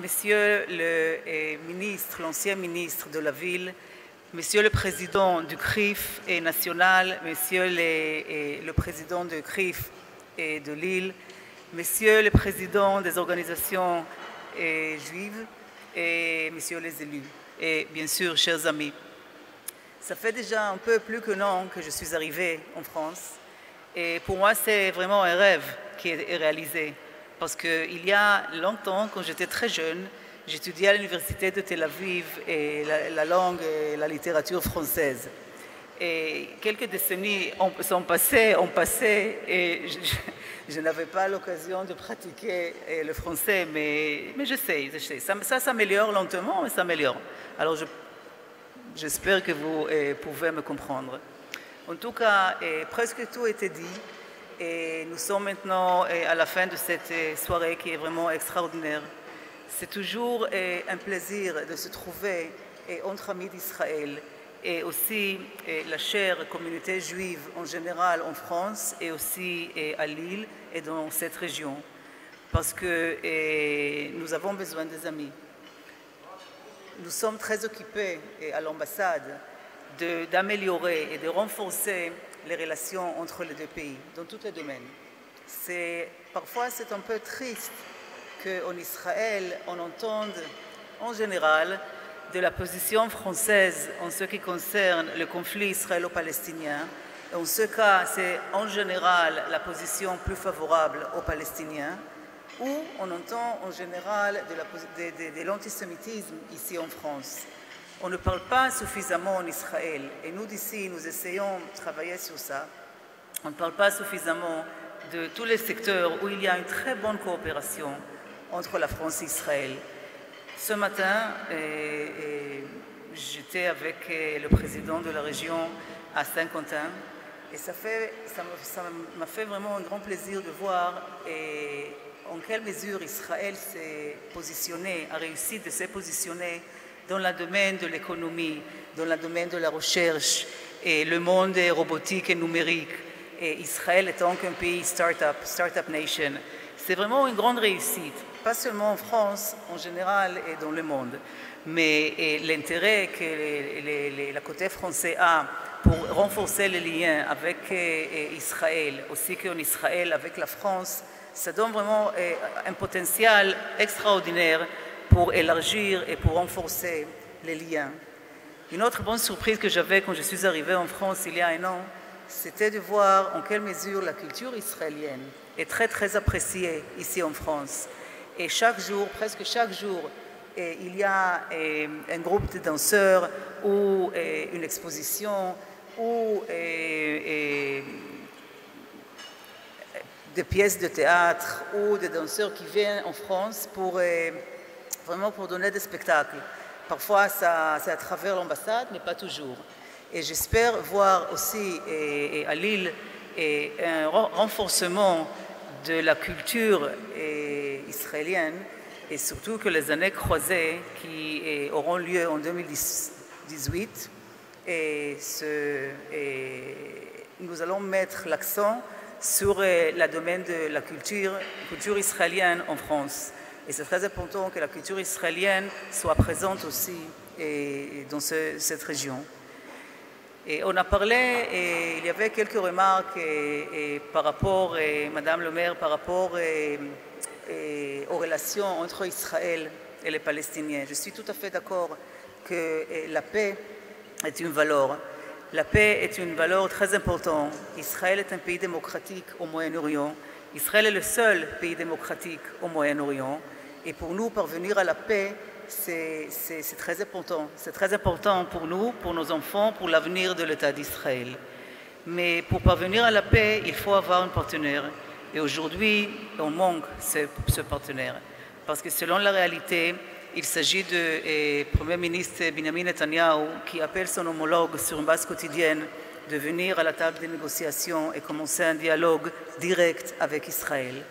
Monsieur le ministre, l'ancien ministre de la Ville, Monsieur le Président du CRIF et national, Monsieur le Président du CRIF et de Lille, Monsieur le Président des organisations juives et Messieurs les élus, et bien sûr, chers amis. Ça fait déjà un peu plus qu'un an que je suis arrivée en France et pour moi, c'est vraiment un rêve qui est réalisé. Parce qu'il y a longtemps, quand j'étais très jeune, j'étudiais à l'université de Tel Aviv et la langue et la littérature française. Et quelques décennies sont passées et je n'avais pas l'occasion de pratiquer le français, mais je sais. Ça s'améliore lentement, mais ça s'améliore. Alors j'espère que vous pouvez me comprendre. En tout cas, presque tout a été dit. Et nous sommes maintenant à la fin de cette soirée qui est vraiment extraordinaire. C'est toujours un plaisir de se trouver entre amis d'Israël et aussi la chère communauté juive en général en France et aussi à Lille et dans cette région. Parce que nous avons besoin des amis. Nous sommes très occupés à l'ambassade d'améliorer et de renforcer les relations entre les deux pays, dans tous les domaines. Parfois, c'est un peu triste qu'en Israël, on entende en général de la position française en ce qui concerne le conflit israélo-palestinien. En ce cas, c'est en général la position plus favorable aux Palestiniens, ou on entend en général de l'antisémitisme ici en France. On ne parle pas suffisamment en Israël et nous d'ici, nous essayons de travailler sur ça. On ne parle pas suffisamment de tous les secteurs où il y a une très bonne coopération entre la France et Israël. Ce matin, j'étais avec le président de la région à Saint-Quentin et ça m'a fait vraiment un grand plaisir de voir en quelle mesure Israël s'est positionné, a réussi de se positionner dans le domaine de l'économie, dans le domaine de la recherche et le monde robotique et numérique. Et Israël étant qu'un pays start-up nation, c'est vraiment une grande réussite, pas seulement en France, en général et dans le monde. Mais l'intérêt que le côté français a pour renforcer les liens avec Israël, aussi qu'en Israël avec la France, ça donne vraiment un potentiel extraordinaire pour élargir et pour renforcer les liens. Une autre bonne surprise que j'avais quand je suis arrivée en France il y a un an, c'était de voir en quelle mesure la culture israélienne est très très appréciée ici en France. Et chaque jour, presque chaque jour, il y a un groupe de danseurs ou une exposition ou des pièces de théâtre ou des danseurs qui viennent en France vraiment pour donner des spectacles. Parfois, c'est à travers l'ambassade, mais pas toujours. Et j'espère voir aussi à Lille un renforcement de la culture israélienne et surtout que les années croisées qui auront lieu en 2018, nous allons mettre l'accent sur le domaine de la culture israélienne en France. Et c'est très important que la culture israélienne soit présente aussi dans cette région. Et on a parlé, il y avait quelques remarques par rapport, Madame le maire, par rapport aux relations entre Israël et les Palestiniens. Je suis tout à fait d'accord que la paix est une valeur. La paix est une valeur très importante. Israël est un pays démocratique au Moyen-Orient. Israël est le seul pays démocratique au Moyen-Orient. Et pour nous, parvenir à la paix, c'est très important. C'est très important pour nous, pour nos enfants, pour l'avenir de l'État d'Israël. Mais pour parvenir à la paix, il faut avoir un partenaire. Et aujourd'hui, on manque ce partenaire. Parce que selon la réalité, il s'agit du Premier ministre Benjamin Netanyahu qui appelle son homologue sur une base quotidienne de venir à la table des négociations et commencer un dialogue direct avec Israël.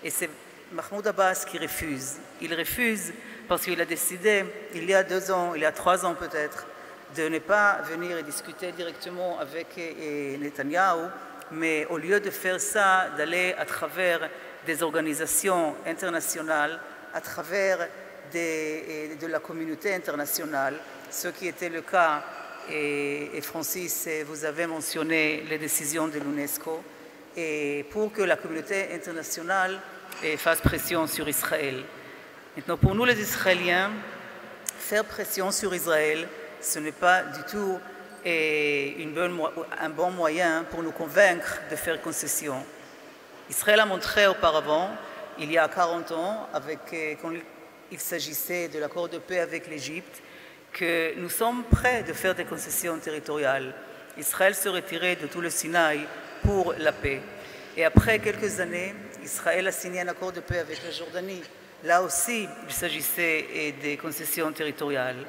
Et c'est Mahmoud Abbas qui refuse. Il refuse parce qu'il a décidé, il y a 2 ans, il y a 3 ans peut-être, de ne pas venir et discuter directement avec Netanyahou, mais au lieu de faire ça, d'aller à travers des organisations internationales à travers de la communauté internationale, ce qui était le cas, et Francis, vous avez mentionné les décisions de l'UNESCO, et pour que la communauté internationale fasse pression sur Israël. Maintenant, pour nous les Israéliens, faire pression sur Israël, ce n'est pas du tout un bon moyen pour nous convaincre de faire concession. Israël a montré auparavant, il y a 40 ans, quand il s'agissait de l'accord de paix avec l'Égypte, que nous sommes prêts de faire des concessions territoriales. Israël se retirait de tout le Sinaï pour la paix. Et après quelques années, Israël a signé un accord de paix avec la Jordanie. Là aussi, il s'agissait des concessions territoriales.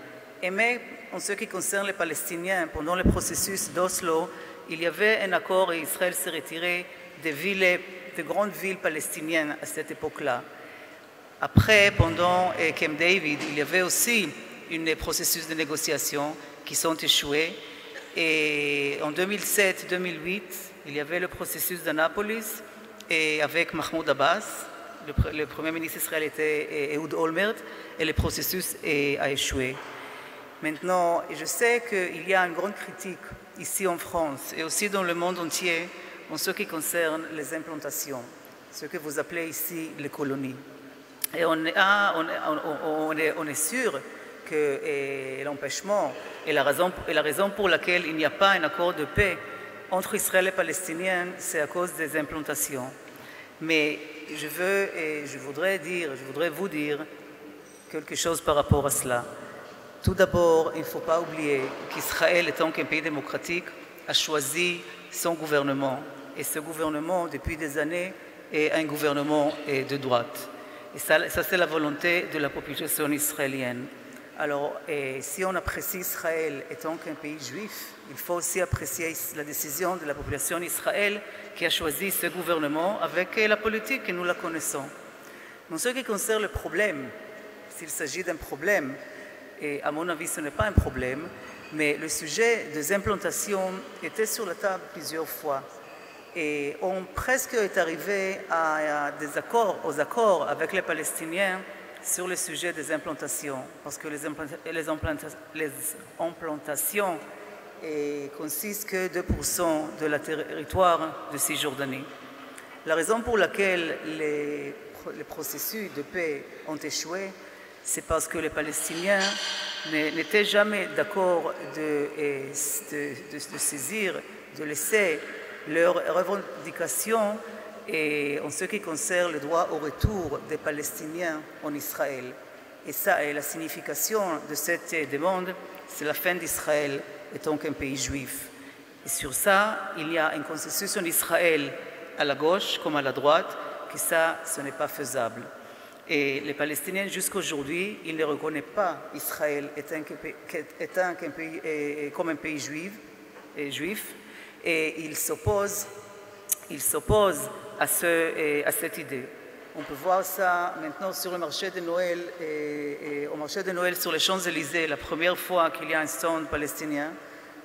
Mais en ce qui concerne les Palestiniens, pendant le processus d'Oslo, il y avait un accord et Israël s'est retiré des grandes villes palestiniennes à cette époque-là. Après, pendant Camp David, il y avait aussi un processus de négociation qui sont échoués. Et en 2007-2008, il y avait le processus d'Annapolis et avec Mahmoud Abbas. Le premier ministre israélien était Ehud Olmert et le processus a échoué. Maintenant, je sais qu'il y a une grande critique ici en France et aussi dans le monde entier en ce qui concerne les implantations, ce que vous appelez ici les colonies. Et on est sûr que l'empêchement et la raison pour laquelle il n'y a pas un accord de paix entre Israël et Palestiniens, c'est à cause des implantations. Mais je voudrais vous dire quelque chose par rapport à cela. Tout d'abord, il ne faut pas oublier qu'Israël, étant qu'un pays démocratique, a choisi son gouvernement. Et ce gouvernement, depuis des années, est un gouvernement de droite. Et ça c'est la volonté de la population israélienne. Alors, si on apprécie Israël étant qu'un pays juif, il faut aussi apprécier la décision de la population d'Israël qui a choisi ce gouvernement avec la politique que nous la connaissons. En ce qui concerne le problème, s'il s'agit d'un problème, et à mon avis ce n'est pas un problème, mais le sujet des implantations était sur la table plusieurs fois. Et on presque est arrivé aux accords avec les Palestiniens sur le sujet des implantations, parce que les implantations consistent que 2% de la territoire de Cisjordanie. La raison pour laquelle les processus de paix ont échoué, c'est parce que les Palestiniens n'étaient jamais d'accord de saisir, de laisser leurs revendications et en ce qui concerne le droit au retour des Palestiniens en Israël. Et ça, et la signification de cette demande, c'est la fin d'Israël étant qu'un pays juif. Et sur ça, il y a un consensus en Israël à la gauche comme à la droite, que ça, ce n'est pas faisable. Et les Palestiniens, jusqu'à aujourd'hui, ils ne reconnaissent pas Israël comme un pays juif, et ils s'opposent à cette idée. On peut voir ça maintenant sur le marché de Noël, au marché de Noël sur les Champs-Élysées, la première fois qu'il y a un stand palestinien,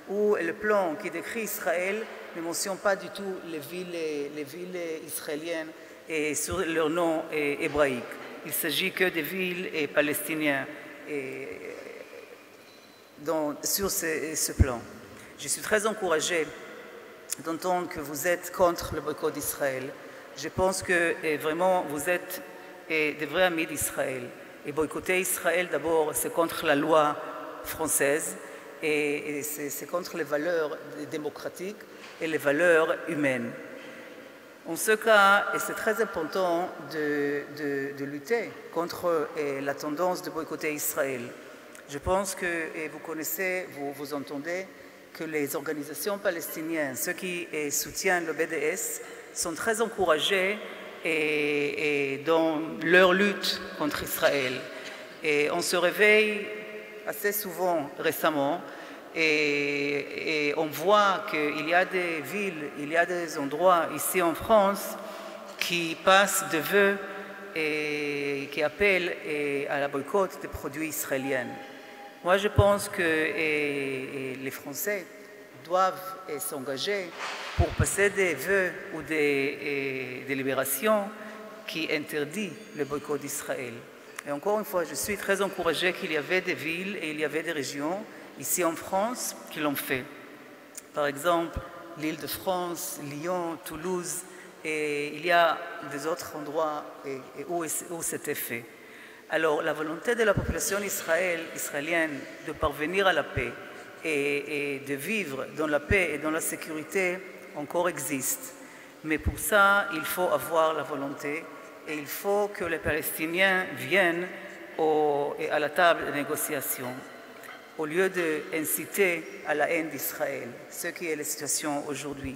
où le plan qui décrit Israël ne mentionne pas du tout les villes israéliennes et sur leur nom hébraïque. Il s'agit que des villes palestiniennes sur ce plan. Je suis très encouragée d'entendre que vous êtes contre le boycott d'Israël. Je pense que vraiment vous êtes des vrais amis d'Israël. Et boycotter Israël, d'abord, c'est contre la loi française et c'est contre les valeurs démocratiques et les valeurs humaines. En ce cas, c'est très important de lutter contre la tendance de boycotter Israël. Je pense que vous connaissez, vous entendez que les organisations palestiniennes, ceux qui soutiennent le BDS, sont très encouragés dans leur lutte contre Israël. Et on se réveille assez souvent récemment et on voit qu'il y a des villes, il y a des endroits ici en France qui passent de vœux et qui appellent à la boycott des produits israéliens. Moi, je pense que les Français doivent s'engager pour passer des vœux ou des délibérations qui interdisent le boycott d'Israël. Et encore une fois, je suis très encouragée qu'il y avait des villes et il y avait des régions ici en France qui l'ont fait. Par exemple, l'Île-de-France, Lyon, Toulouse, et il y a des autres endroits où c'était fait. Alors, la volonté de la population israélienne de parvenir à la paix et de vivre dans la paix et dans la sécurité encore existe. Mais pour ça, il faut avoir la volonté et il faut que les Palestiniens viennent à la table de négociation au lieu d'inciter à la haine d'Israël, ce qui est la situation aujourd'hui.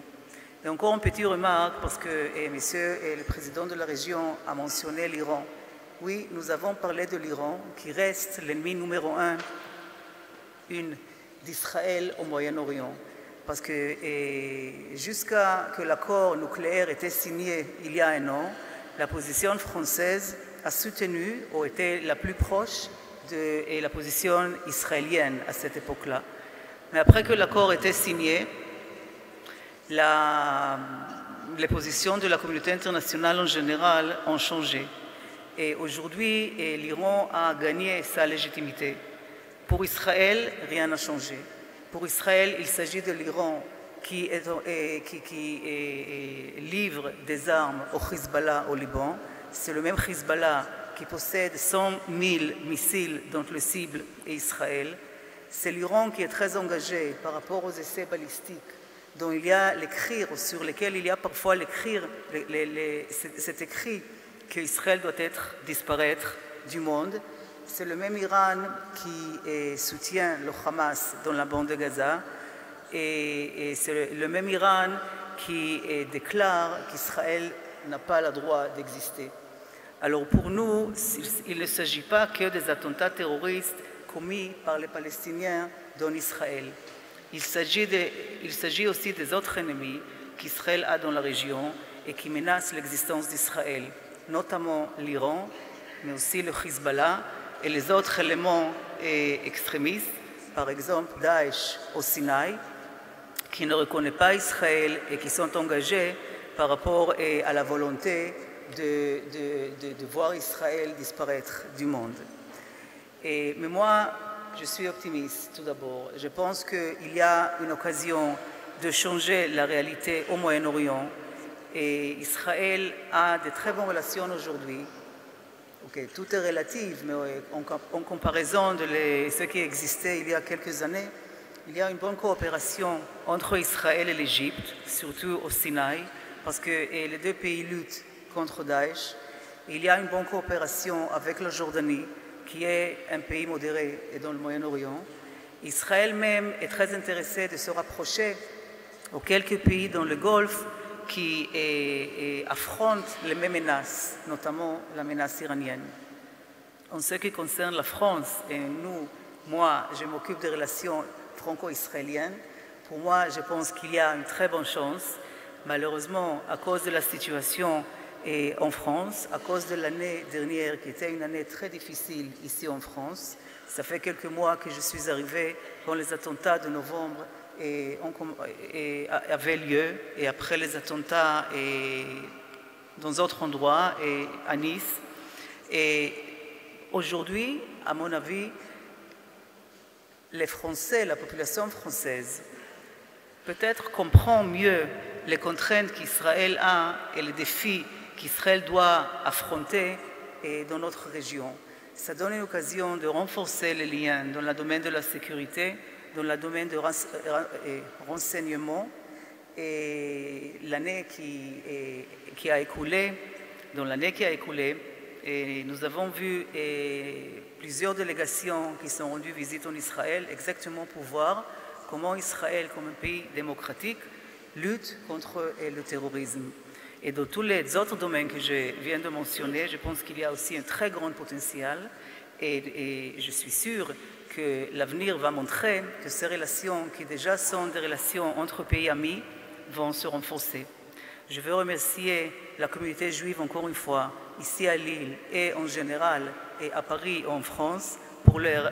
Et encore une petite remarque, parce que monsieur le président de la région a mentionné l'Iran. Oui, nous avons parlé de l'Iran, qui reste l'ennemi numéro un d'Israël au Moyen-Orient. Parce que jusqu'à ce que l'accord nucléaire était signé il y a un an, la position française a soutenu ou était la plus proche de la position israélienne à cette époque-là. Mais après que l'accord était signé, les positions de la communauté internationale en général ont changé. Et aujourd'hui, l'Iran a gagné sa légitimité. Pour Israël, rien n'a changé. Pour Israël, il s'agit de l'Iran qui livre des armes au Hezbollah au Liban. C'est le même Hezbollah qui possède 100 000 missiles dont le cible est Israël. C'est l'Iran qui est très engagé par rapport aux essais balistiques dont il y a sur lesquels il y a parfois cet écrit qu'Israël doit disparaître du monde. C'est le même Iran qui soutient le Hamas dans la bande de Gaza et c'est le même Iran qui déclare qu'Israël n'a pas le droit d'exister. Alors pour nous, il ne s'agit pas que des attentats terroristes commis par les Palestiniens dans Israël. Il s'agit aussi des autres ennemis qu'Israël a dans la région et qui menacent l'existence d'Israël, notamment l'Iran, mais aussi le Hezbollah et les autres éléments extrémistes, par exemple Daesh au Sinaï, qui ne reconnaît pas Israël et qui sont engagés par rapport à la volonté de voir Israël disparaître du monde. Mais moi, je suis optimiste tout d'abord. Je pense qu'il y a une occasion de changer la réalité au Moyen-Orient et Israël a de très bonnes relations aujourd'hui. Okay, tout est relatif, mais en comparaison de ce qui existait il y a quelques années, il y a une bonne coopération entre Israël et l'Égypte, surtout au Sinaï, parce que les deux pays luttent contre Daesh. Il y a une bonne coopération avec la Jordanie, qui est un pays modéré et dans le Moyen-Orient. Israël même est très intéressé de se rapprocher aux quelques pays dans le Golfe qui affrontent les mêmes menaces, notamment la menace iranienne. En ce qui concerne la France, et moi, je m'occupe des relations franco-israéliennes. Pour moi, je pense qu'il y a une très bonne chance. Malheureusement, à cause de la situation en France, à cause de l'année dernière, qui était une année très difficile ici en France, ça fait quelques mois que je suis arrivée quand les attentats de novembre avaient lieu, et après les attentats dans d'autres endroits, et à Nice. Et aujourd'hui, à mon avis, les Français, la population française, peut-être comprend mieux les contraintes qu'Israël a et les défis qu'Israël doit affronter dans notre région. Ça donne une occasion de renforcer les liens dans le domaine de la sécurité, dans le domaine du renseignement. Et l'année qui a écoulé, nous avons vu plusieurs délégations qui sont rendues visite en Israël, exactement pour voir comment Israël, comme un pays démocratique, lutte contre le terrorisme. Et dans tous les autres domaines que je viens de mentionner, je pense qu'il y a aussi un très grand potentiel et je suis sûre que l'avenir va montrer que ces relations, qui déjà sont des relations entre pays amis, vont se renforcer. Je veux remercier la communauté juive encore une fois, ici à Lille et en général, et à Paris en France, pour leur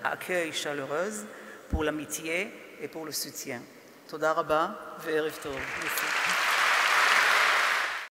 accueil chaleureux, pour l'amitié et pour le soutien. Toda Rabba, ve'erev tov.